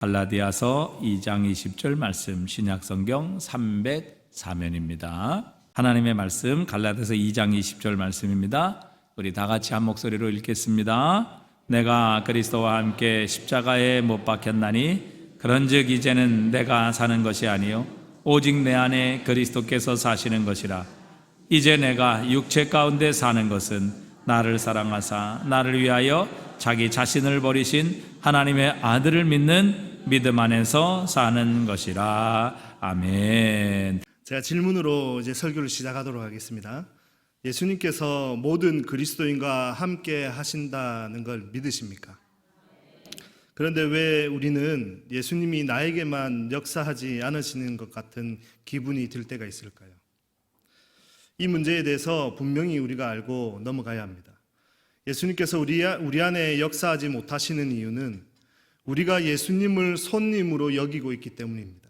갈라디아서 2장 20절 말씀, 신약성경 304면입니다. 하나님의 말씀 갈라디아서 2장 20절 말씀입니다. 우리 다 같이 한 목소리로 읽겠습니다. 내가 그리스도와 함께 십자가에 못 박혔나니 그런즉 이제는 내가 사는 것이 아니요 오직 내 안에 그리스도께서 사시는 것이라. 이제 내가 육체 가운데 사는 것은 나를 사랑하사 나를 위하여 자기 자신을 버리신 하나님의 아들을 믿는 믿음 안에서 사는 것이라. 아멘. 제가 질문으로 이제 설교를 시작하도록 하겠습니다. 예수님께서 모든 그리스도인과 함께 하신다는 걸 믿으십니까? 그런데 왜 우리는 예수님이 나에게만 역사하지 않으시는 것 같은 기분이 들 때가 있을까요? 이 문제에 대해서 분명히 우리가 알고 넘어가야 합니다. 예수님께서 우리 안에 역사하지 못하시는 이유는 우리가 예수님을 손님으로 여기고 있기 때문입니다.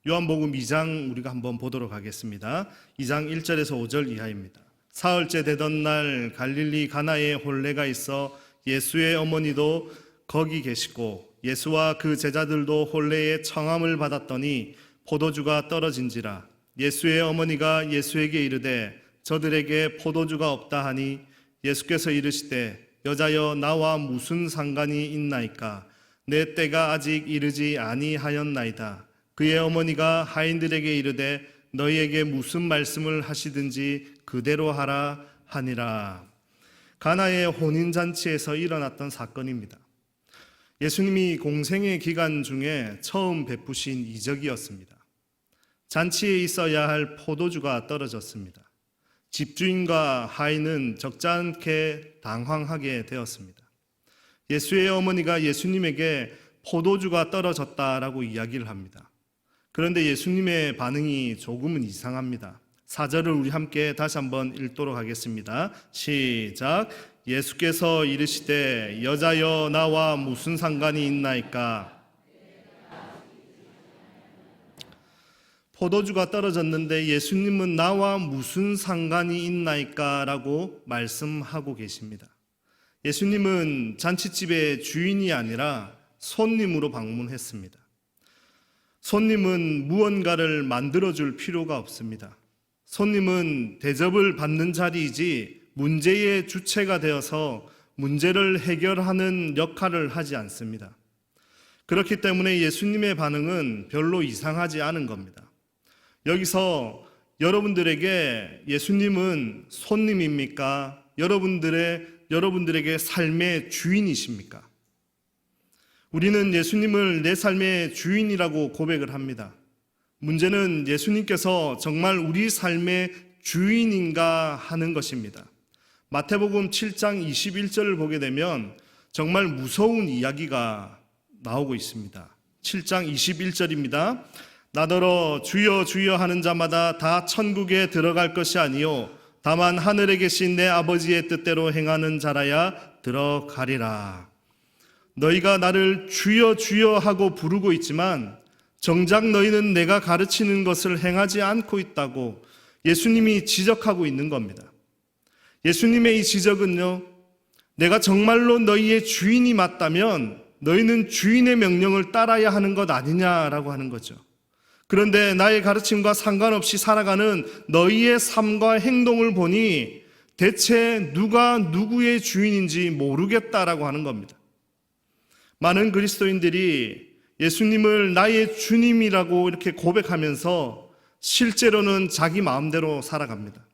요한복음 2장 우리가 한번 보도록 하겠습니다. 2장 1절에서 5절 이하입니다. 사흘째 되던 날 갈릴리 가나에 혼례가 있어 예수의 어머니도 거기 계시고 예수와 그 제자들도 혼례의 청함을 받았더니 포도주가 떨어진지라. 예수의 어머니가 예수에게 이르되 저들에게 포도주가 없다 하니 예수께서 이르시되 여자여 나와 무슨 상관이 있나이까? 내 때가 아직 이르지 아니하였나이다. 그의 어머니가 하인들에게 이르되 너희에게 무슨 말씀을 하시든지 그대로 하라 하니라. 가나의 혼인잔치에서 일어났던 사건입니다. 예수님이 공생의 기간 중에 처음 베푸신 이적이었습니다. 잔치에 있어야 할 포도주가 떨어졌습니다. 집주인과 하인은 적잖게 당황하게 되었습니다. 예수의 어머니가 예수님에게 포도주가 떨어졌다라고 이야기를 합니다. 그런데 예수님의 반응이 조금은 이상합니다. 4절을 우리 함께 다시 한번 읽도록 하겠습니다. 시작. 예수께서 이르시되 여자여 나와 무슨 상관이 있나이까? 포도주가 떨어졌는데 예수님은 나와 무슨 상관이 있나이까? 라고 말씀하고 계십니다. 예수님은 잔치집의 주인이 아니라 손님으로 방문했습니다. 손님은 무언가를 만들어줄 필요가 없습니다. 손님은 대접을 받는 자리이지 문제의 주체가 되어서 문제를 해결하는 역할을 하지 않습니다. 그렇기 때문에 예수님의 반응은 별로 이상하지 않은 겁니다. 여기서 여러분들에게 예수님은 손님입니까? 여러분들에게 삶의 주인이십니까? 우리는 예수님을 내 삶의 주인이라고 고백을 합니다. 문제는 예수님께서 정말 우리 삶의 주인인가 하는 것입니다. 마태복음 7장 21절을 보게 되면 정말 무서운 이야기가 나오고 있습니다. 7장 21절입니다. 나더러 주여 주여 하는 자마다 다 천국에 들어갈 것이 아니요 다만 하늘에 계신 내 아버지의 뜻대로 행하는 자라야 들어가리라. 너희가 나를 주여 주여 하고 부르고 있지만 정작 너희는 내가 가르치는 것을 행하지 않고 있다고 예수님이 지적하고 있는 겁니다. 예수님의 이 지적은요, 내가 정말로 너희의 주인이 맞다면 너희는 주인의 명령을 따라야 하는 것 아니냐라고 하는 거죠. 그런데 나의 가르침과 상관없이 살아가는 너희의 삶과 행동을 보니 대체 누가 누구의 주인인지 모르겠다라고 하는 겁니다. 많은 그리스도인들이 예수님을 나의 주님이라고 이렇게 고백하면서 실제로는 자기 마음대로 살아갑니다.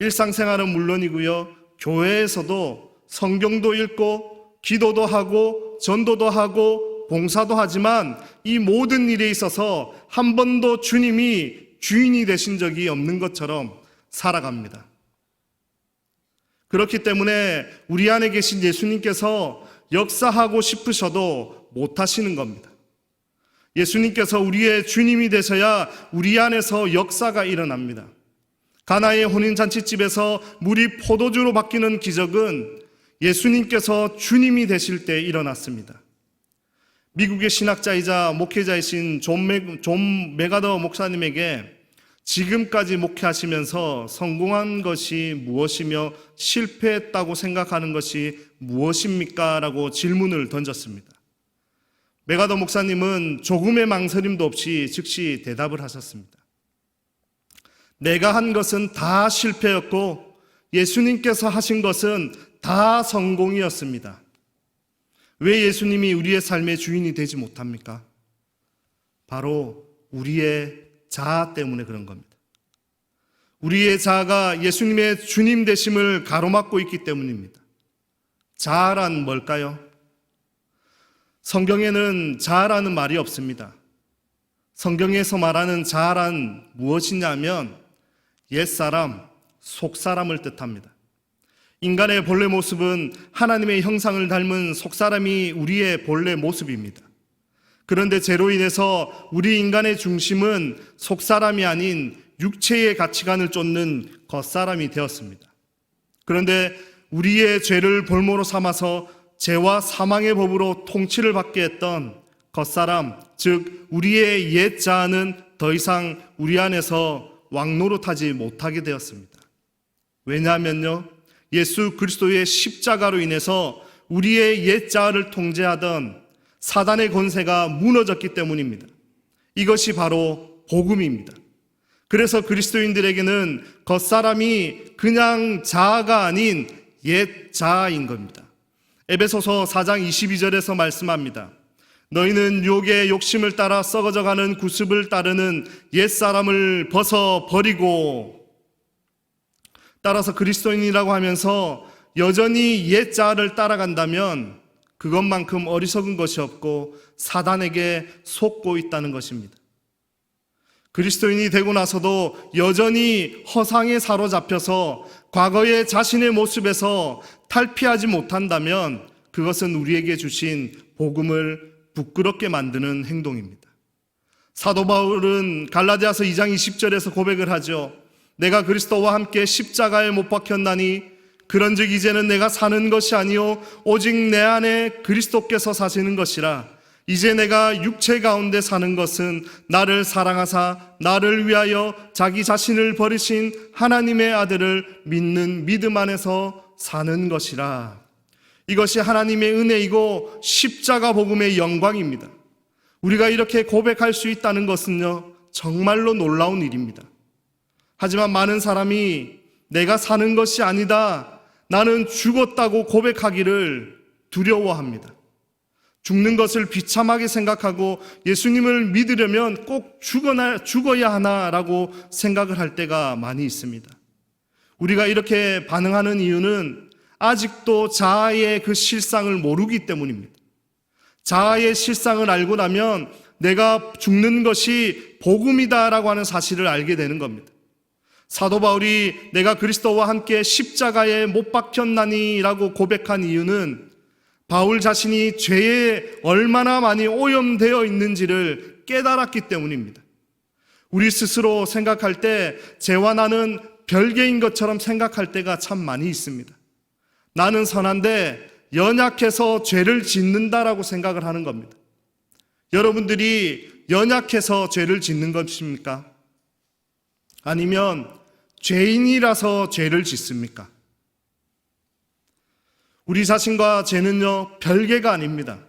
일상생활은 물론이고요, 교회에서도 성경도 읽고 기도도 하고 전도도 하고 봉사도 하지만 이 모든 일에 있어서 한 번도 주님이 주인이 되신 적이 없는 것처럼 살아갑니다. 그렇기 때문에 우리 안에 계신 예수님께서 역사하고 싶으셔도 못하시는 겁니다. 예수님께서 우리의 주님이 되셔야 우리 안에서 역사가 일어납니다. 가나의 혼인잔치집에서 물이 포도주로 바뀌는 기적은 예수님께서 주님이 되실 때 일어났습니다. 미국의 신학자이자 목회자이신 존 메가더 목사님에게 지금까지 목회하시면서 성공한 것이 무엇이며 실패했다고 생각하는 것이 무엇입니까? 라고 질문을 던졌습니다. 메가더 목사님은 조금의 망설임도 없이 즉시 대답을 하셨습니다. 내가 한 것은 다 실패였고 예수님께서 하신 것은 다 성공이었습니다. 왜 예수님이 우리의 삶의 주인이 되지 못합니까? 바로 우리의 자아 때문에 그런 겁니다. 우리의 자아가 예수님의 주님 되심을 가로막고 있기 때문입니다. 자아란 뭘까요? 성경에는 자아라는 말이 없습니다. 성경에서 말하는 자아란 무엇이냐면 옛사람, 속사람을 뜻합니다. 인간의 본래 모습은 하나님의 형상을 닮은 속사람이 우리의 본래 모습입니다. 그런데 죄로 인해서 우리 인간의 중심은 속사람이 아닌 육체의 가치관을 쫓는 겉사람이 되었습니다. 그런데 우리의 죄를 볼모로 삼아서 죄와 사망의 법으로 통치를 받게 했던 겉사람, 즉 우리의 옛 자아는 더 이상 우리 안에서 왕노릇하지 못하게 되었습니다. 왜냐하면요, 예수 그리스도의 십자가로 인해서 우리의 옛 자아를 통제하던 사단의 권세가 무너졌기 때문입니다. 이것이 바로 복음입니다. 그래서 그리스도인들에게는 겉사람이 그냥 자아가 아닌 옛 자아인 겁니다. 에베소서 4장 22절에서 말씀합니다. 너희는 유혹의 욕심을 따라 썩어져가는 구습을 따르는 옛사람을 벗어버리고, 따라서 그리스도인이라고 하면서 여전히 옛 자아를 따라간다면 그것만큼 어리석은 것이 없고 사단에게 속고 있다는 것입니다. 그리스도인이 되고 나서도 여전히 허상에 사로잡혀서 과거의 자신의 모습에서 탈피하지 못한다면 그것은 우리에게 주신 복음을 부끄럽게 만드는 행동입니다. 사도 바울은 갈라디아서 2장 20절에서 고백을 하죠. 내가 그리스도와 함께 십자가에 못 박혔나니 그런즉 이제는 내가 사는 것이 아니요 오직 내 안에 그리스도께서 사시는 것이라. 이제 내가 육체 가운데 사는 것은 나를 사랑하사 나를 위하여 자기 자신을 버리신 하나님의 아들을 믿는 믿음 안에서 사는 것이라. 이것이 하나님의 은혜이고 십자가 복음의 영광입니다. 우리가 이렇게 고백할 수 있다는 것은요, 정말로 놀라운 일입니다. 하지만 많은 사람이 내가 사는 것이 아니다, 나는 죽었다고 고백하기를 두려워합니다. 죽는 것을 비참하게 생각하고 예수님을 믿으려면 꼭 죽어야 하나라고 생각을 할 때가 많이 있습니다. 우리가 이렇게 반응하는 이유는 아직도 자아의 그 실상을 모르기 때문입니다. 자아의 실상을 알고 나면 내가 죽는 것이 복음이다라고 하는 사실을 알게 되는 겁니다. 사도 바울이 내가 그리스도와 함께 십자가에 못 박혔나니라고 고백한 이유는 바울 자신이 죄에 얼마나 많이 오염되어 있는지를 깨달았기 때문입니다. 우리 스스로 생각할 때 죄와 나는 별개인 것처럼 생각할 때가 참 많이 있습니다. 나는 선한데 연약해서 죄를 짓는다라고 생각을 하는 겁니다. 여러분들이 연약해서 죄를 짓는 것입니까? 아니면 죄인이라서 죄를 짓습니까? 우리 자신과 죄는요, 별개가 아닙니다.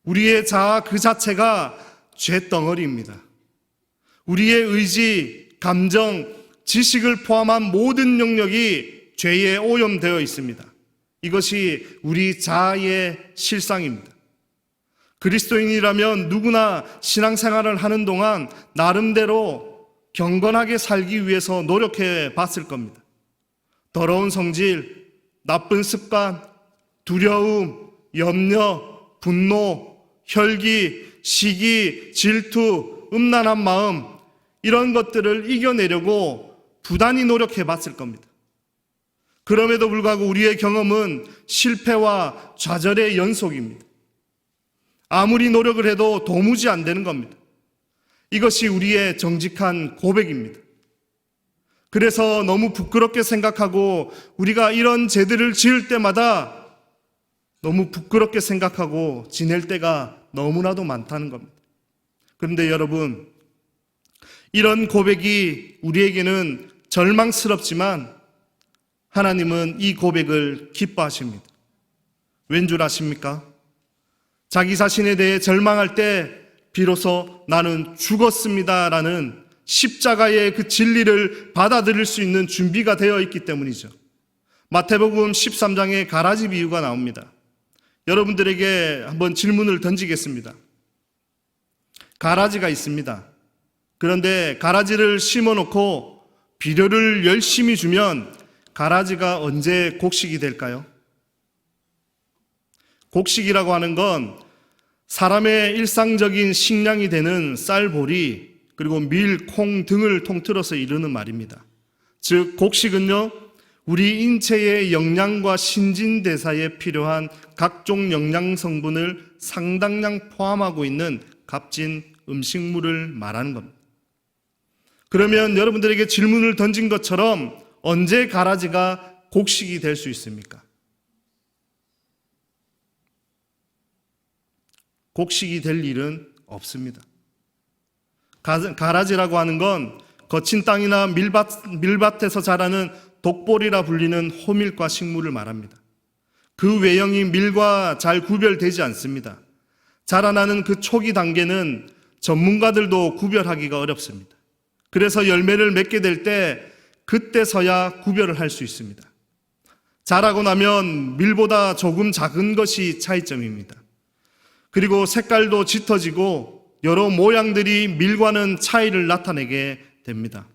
우리의 자아 그 자체가 죄덩어리입니다. 우리의 의지, 감정, 지식을 포함한 모든 영역이 죄에 오염되어 있습니다. 이것이 우리 자아의 실상입니다. 그리스도인이라면 누구나 신앙생활을 하는 동안 나름대로 경건하게 살기 위해서 노력해 봤을 겁니다. 더러운 성질, 나쁜 습관, 두려움, 염려, 분노, 혈기, 시기, 질투, 음란한 마음, 이런 것들을 이겨내려고 부단히 노력해 봤을 겁니다. 그럼에도 불구하고 우리의 경험은 실패와 좌절의 연속입니다. 아무리 노력을 해도 도무지 안 되는 겁니다. 이것이 우리의 정직한 고백입니다. 그래서 너무 부끄럽게 생각하고 우리가 이런 죄들을 지을 때마다 너무 부끄럽게 생각하고 지낼 때가 너무나도 많다는 겁니다. 그런데 여러분, 이런 고백이 우리에게는 절망스럽지만 하나님은 이 고백을 기뻐하십니다. 왠 줄 아십니까? 자기 자신에 대해 절망할 때 비로소 나는 죽었습니다라는 십자가의 그 진리를 받아들일 수 있는 준비가 되어 있기 때문이죠. 마태복음 13장에 가라지 비유가 나옵니다. 여러분들에게 한번 질문을 던지겠습니다. 가라지가 있습니다. 그런데 가라지를 심어놓고 비료를 열심히 주면 가라지가 언제 곡식이 될까요? 곡식이라고 하는 건 사람의 일상적인 식량이 되는 쌀, 보리, 그리고 밀, 콩 등을 통틀어서 이르는 말입니다. 즉 곡식은요, 우리 인체의 영양과 신진대사에 필요한 각종 영양 성분을 상당량 포함하고 있는 값진 음식물을 말하는 겁니다. 그러면 여러분들에게 질문을 던진 것처럼 언제 가라지가 곡식이 될 수 있습니까? 곡식이 될 일은 없습니다. 가라지라고 하는 건 거친 땅이나 밀밭에서 자라는 독보리라 불리는 호밀과 식물을 말합니다. 그 외형이 밀과 잘 구별되지 않습니다. 자라나는 그 초기 단계는 전문가들도 구별하기가 어렵습니다. 그래서 열매를 맺게 될 때 그때서야 구별을 할 수 있습니다. 자라고 나면 밀보다 조금 작은 것이 차이점입니다. 그리고 색깔도 짙어지고 여러 모양들이 밀과는 차이를 나타내게 됩니다.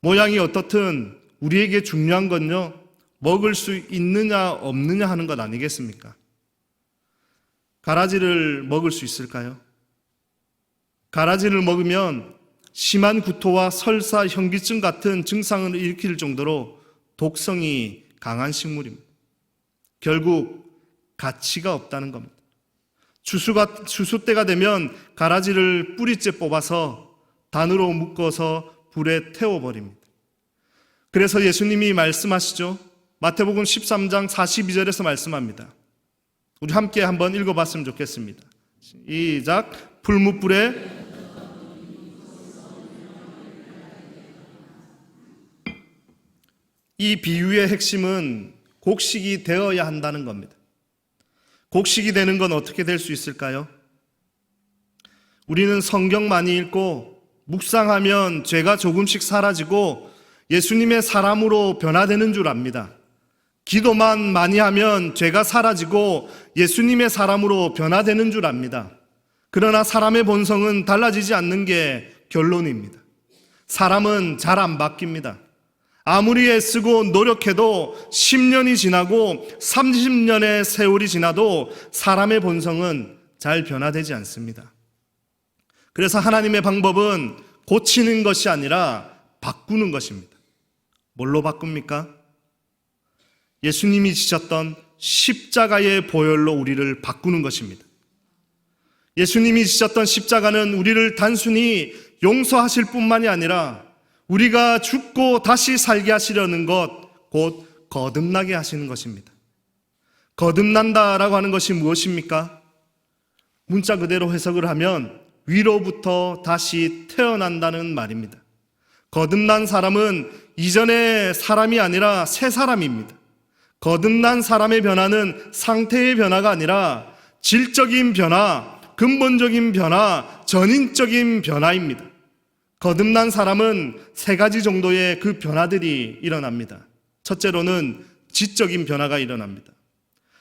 모양이 어떻든 우리에게 중요한 건요, 먹을 수 있느냐 없느냐 하는 것 아니겠습니까? 가라지를 먹을 수 있을까요? 가라지를 먹으면 심한 구토와 설사, 현기증 같은 증상을 일으킬 정도로 독성이 강한 식물입니다. 결국 가치가 없다는 겁니다. 추수 때가 되면 가라지를 뿌리째 뽑아서 단으로 묶어서 불에 태워버립니다. 그래서 예수님이 말씀하시죠. 마태복음 13장 42절에서 말씀합니다. 우리 함께 한번 읽어봤으면 좋겠습니다. 시작. 풀무불에 이 비유의 핵심은 곡식이 되어야 한다는 겁니다. 곡식이 되는 건 어떻게 될 수 있을까요? 우리는 성경 많이 읽고 묵상하면 죄가 조금씩 사라지고 예수님의 사람으로 변화되는 줄 압니다. 기도만 많이 하면 죄가 사라지고 예수님의 사람으로 변화되는 줄 압니다. 그러나 사람의 본성은 달라지지 않는 게 결론입니다. 사람은 잘 안 바뀝니다. 아무리 애쓰고 노력해도 10년이 지나고 30년의 세월이 지나도 사람의 본성은 잘 변화되지 않습니다. 그래서 하나님의 방법은 고치는 것이 아니라 바꾸는 것입니다. 뭘로 바꿉니까? 예수님이 지셨던 십자가의 보혈로 우리를 바꾸는 것입니다. 예수님이 지셨던 십자가는 우리를 단순히 용서하실 뿐만이 아니라 우리가 죽고 다시 살게 하시려는 것, 곧 거듭나게 하시는 것입니다. 거듭난다라고 하는 것이 무엇입니까? 문자 그대로 해석을 하면 위로부터 다시 태어난다는 말입니다. 거듭난 사람은 이전의 사람이 아니라 새 사람입니다. 거듭난 사람의 변화는 상태의 변화가 아니라 질적인 변화, 근본적인 변화, 전인적인 변화입니다. 거듭난 사람은 세 가지 정도의 그 변화들이 일어납니다. 첫째로는 지적인 변화가 일어납니다.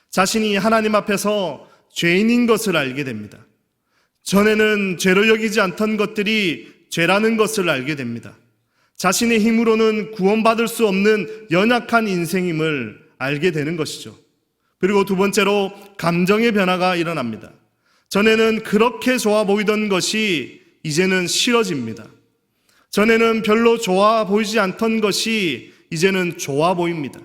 자신이 하나님 앞에서 죄인인 것을 알게 됩니다. 전에는 죄로 여기지 않던 것들이 죄라는 것을 알게 됩니다. 자신의 힘으로는 구원받을 수 없는 연약한 인생임을 알게 되는 것이죠. 그리고 두 번째로 감정의 변화가 일어납니다. 전에는 그렇게 좋아 보이던 것이 이제는 싫어집니다. 전에는 별로 좋아 보이지 않던 것이 이제는 좋아 보입니다.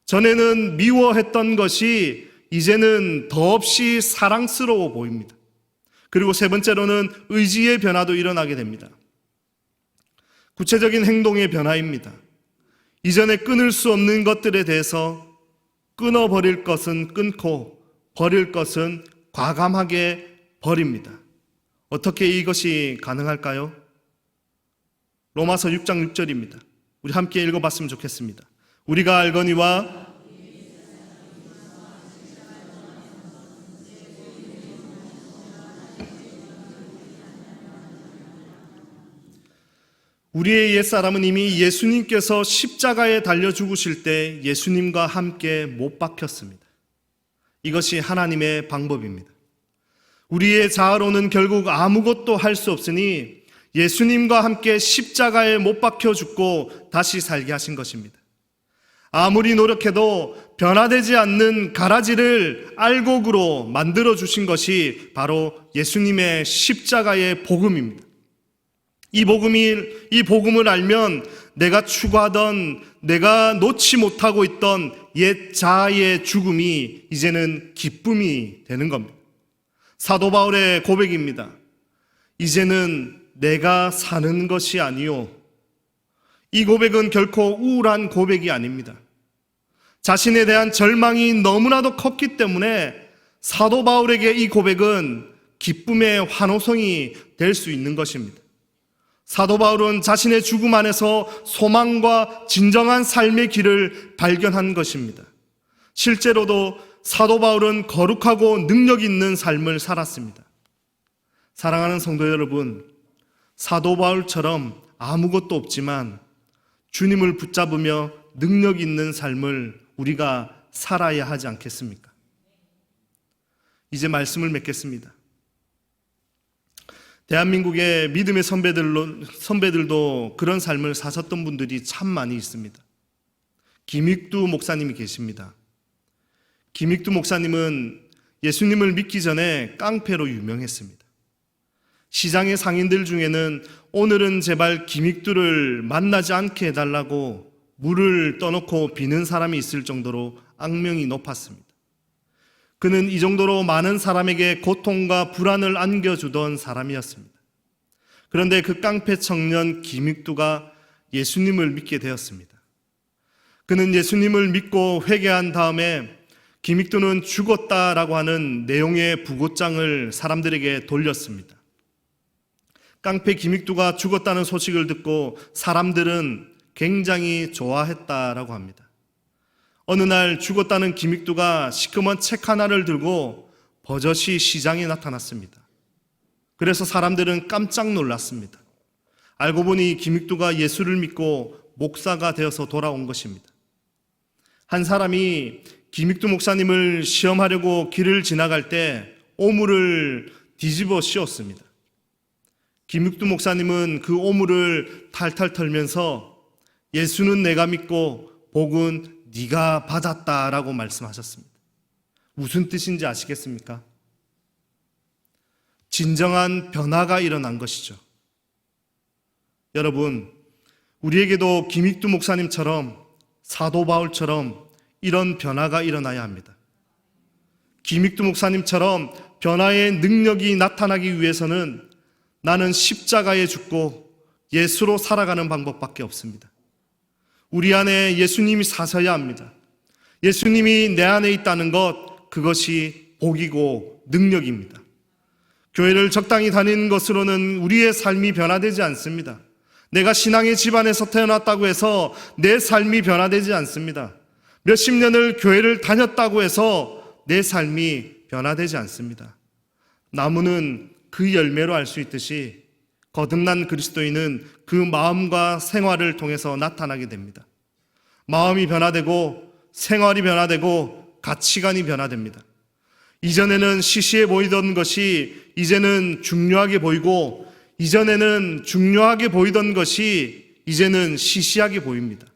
전에는 미워했던 것이 이제는 더없이 사랑스러워 보입니다. 그리고 세 번째로는 의지의 변화도 일어나게 됩니다. 구체적인 행동의 변화입니다. 이전에 끊을 수 없는 것들에 대해서 끊어버릴 것은 끊고 버릴 것은 과감하게 버립니다. 어떻게 이것이 가능할까요? 로마서 6장 6절입니다. 우리 함께 읽어봤으면 좋겠습니다. 우리가 알거니와 우리의 옛사람은 이미 예수님께서 십자가에 달려 죽으실 때 예수님과 함께 못 박혔습니다. 이것이 하나님의 방법입니다. 우리의 자아로는 결국 아무것도 할 수 없으니 예수님과 함께 십자가에 못 박혀 죽고 다시 살게 하신 것입니다. 아무리 노력해도 변화되지 않는 가라지를 알곡으로 만들어 주신 것이 바로 예수님의 십자가의 복음입니다. 이 복음을 알면 내가 추구하던, 내가 놓지 못하고 있던 옛 자아의 죽음이 이제는 기쁨이 되는 겁니다. 사도 바울의 고백입니다. 이제는 내가 사는 것이 아니요. 이 고백은 결코 우울한 고백이 아닙니다. 자신에 대한 절망이 너무나도 컸기 때문에 사도 바울에게 이 고백은 기쁨의 환호성이 될 수 있는 것입니다. 사도 바울은 자신의 죽음 안에서 소망과 진정한 삶의 길을 발견한 것입니다. 실제로도 사도 바울은 거룩하고 능력 있는 삶을 살았습니다. 사랑하는 성도 여러분, 사도 바울처럼 아무것도 없지만 주님을 붙잡으며 능력 있는 삶을 우리가 살아야 하지 않겠습니까? 이제 말씀을 맺겠습니다. 대한민국의 믿음의 선배들도 그런 삶을 사셨던 분들이 참 많이 있습니다. 김익두 목사님이 계십니다. 김익두 목사님은 예수님을 믿기 전에 깡패로 유명했습니다. 시장의 상인들 중에는 오늘은 제발 김익두를 만나지 않게 해달라고 물을 떠놓고 비는 사람이 있을 정도로 악명이 높았습니다. 그는 이 정도로 많은 사람에게 고통과 불안을 안겨주던 사람이었습니다. 그런데 그 깡패 청년 김익두가 예수님을 믿게 되었습니다. 그는 예수님을 믿고 회개한 다음에 김익두는 죽었다라고 하는 내용의 부고장을 사람들에게 돌렸습니다. 깡패 김익두가 죽었다는 소식을 듣고 사람들은 굉장히 좋아했다라고 합니다. 어느 날 죽었다는 김익두가 시커먼 책 하나를 들고 버젓이 시장에 나타났습니다. 그래서 사람들은 깜짝 놀랐습니다. 알고 보니 김익두가 예수를 믿고 목사가 되어서 돌아온 것입니다. 한 사람이 김익두 목사님을 시험하려고 길을 지나갈 때 오물을 뒤집어 씌웠습니다. 김익두 목사님은 그 오물을 탈탈 털면서 예수는 내가 믿고 복은 네가 받았다라고 말씀하셨습니다. 무슨 뜻인지 아시겠습니까? 진정한 변화가 일어난 것이죠. 여러분, 우리에게도 김익두 목사님처럼 사도 바울처럼 이런 변화가 일어나야 합니다. 김익두 목사님처럼 변화의 능력이 나타나기 위해서는 나는 십자가에 죽고 예수로 살아가는 방법밖에 없습니다. 우리 안에 예수님이 사셔야 합니다. 예수님이 내 안에 있다는 것, 그것이 복이고 능력입니다. 교회를 적당히 다니는 것으로는 우리의 삶이 변화되지 않습니다. 내가 신앙의 집안에서 태어났다고 해서 내 삶이 변화되지 않습니다. 몇십 년을 교회를 다녔다고 해서 내 삶이 변화되지 않습니다. 나무는 그 열매로 알 수 있듯이 거듭난 그리스도인은 그 마음과 생활을 통해서 나타나게 됩니다. 마음이 변화되고 생활이 변화되고 가치관이 변화됩니다. 이전에는 시시해 보이던 것이 이제는 중요하게 보이고, 이전에는 중요하게 보이던 것이 이제는 시시하게 보입니다.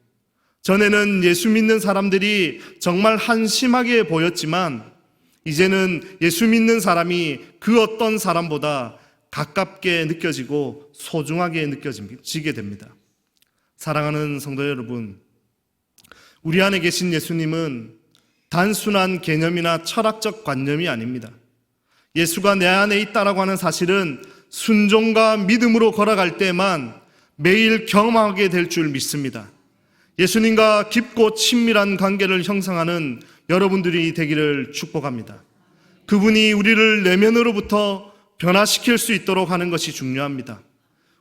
전에는 예수 믿는 사람들이 정말 한심하게 보였지만 이제는 예수 믿는 사람이 그 어떤 사람보다 가깝게 느껴지고 소중하게 느껴지게 됩니다. 사랑하는 성도 여러분, 우리 안에 계신 예수님은 단순한 개념이나 철학적 관념이 아닙니다. 예수가 내 안에 있다라고 하는 사실은 순종과 믿음으로 걸어갈 때만 매일 경험하게 될 줄 믿습니다. 예수님과 깊고 친밀한 관계를 형성하는 여러분들이 되기를 축복합니다. 그분이 우리를 내면으로부터 변화시킬 수 있도록 하는 것이 중요합니다.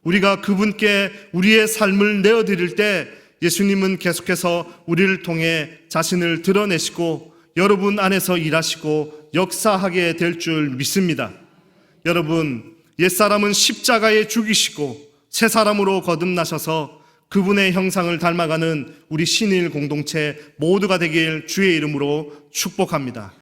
우리가 그분께 우리의 삶을 내어드릴 때 예수님은 계속해서 우리를 통해 자신을 드러내시고 여러분 안에서 일하시고 역사하게 될 줄 믿습니다. 여러분, 옛사람은 십자가에 죽이시고 새 사람으로 거듭나셔서 그분의 형상을 닮아가는 우리 신일 공동체 모두가 되길 주의 이름으로 축복합니다.